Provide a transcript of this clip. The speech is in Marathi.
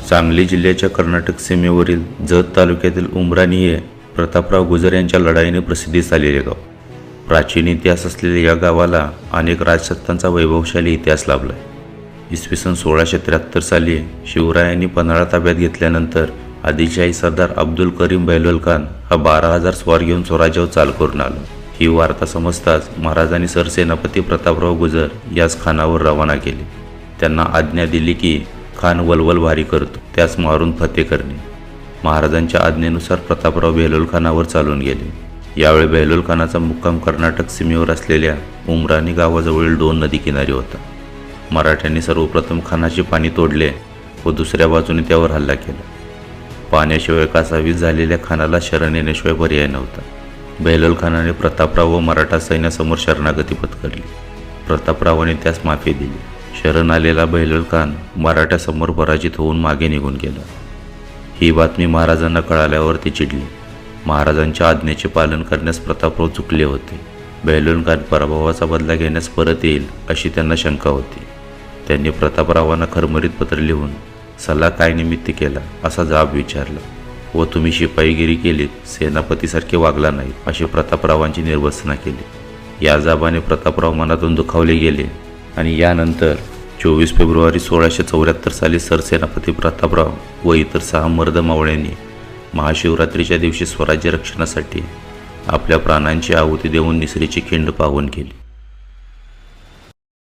सांगली जिल्ह्याच्या कर्नाटक सीमेवरील जत तालुक्यातील उमराणी हे प्रतापराव गुजर यांच्या लढाईने प्रसिद्धीस आलेले गाव. प्राचीन इतिहास असलेल्या या गावाला अनेक राजसत्तांचा वैभवशाली इतिहास लाभला. इसवी सन 1673 साली शिवरायांनी पन्हाळा ताब्यात घेतल्यानंतर आदिलशाही सरदार अब्दुल करीम बेहलोल खान हा 12,000 स्वार घेऊन स्वराज्यावर चाल करून आला. ही वार्ता समजताच महाराजांनी सरसेनापती प्रतापराव गुजर यास खानावर रवाना केले. त्यांना आज्ञा दिली की खान वलवल भारी करतो, त्यास मारून फते करणे. महाराजांच्या आज्ञेनुसार प्रतापराव बेहलोल खानावर चालून गेले. यावेळी बेहलोल खानाचा मुक्काम कर्नाटक सीमेवर असलेल्या उमराणी गावाजवळील 2 नदी किनारी होता. मराठ्यांनी सर्वप्रथम खानाचे पाणी तोडले व दुसऱ्या बाजूने त्यावर हल्ला केला. पाण्याशिवाय कासावीस झालेल्या खानाला शरण येण्याशिवाय पर्याय नव्हता. बेहलोल खानाने प्रतापराव व मराठा सैन्यासमोर शरणागती पत्करली. प्रतापरावाने त्यास माफी दिली. शरण आलेला बेहलोल खान मराठ्यासमोर पराजित होऊन मागे निघून गेला. ही बातमी महाराजांना कळाल्यावर ते चिडले. महाराजांच्या आज्ञेचे पालन करण्यास प्रतापराव चुकले होते. बेहलोल खान पराभवाचा बदला घेण्यास परत येईल अशी त्यांना शंका होती. त्यांनी प्रतापरावांना खरमरीत पत्र लिहून सल्ला काय निमित्त केला असा जाब विचारला व तुम्ही शिपाईगिरी केलीत, सेनापतीसारखे वागला नाही अशी प्रतापरावांची निर्वसना केली. या जाबाने प्रतापराव मनातून दुखावले गेले आणि यानंतर 24 फेब्रुवारी 1674 साली सरसेनापती प्रतापराव व इतर 6 मर्द मावळ्यांनी महाशिवरात्रीच्या दिवशी स्वराज्य रक्षणासाठी आपल्या प्राणांची आहुती देऊन निसरीची खिंड पावन केली.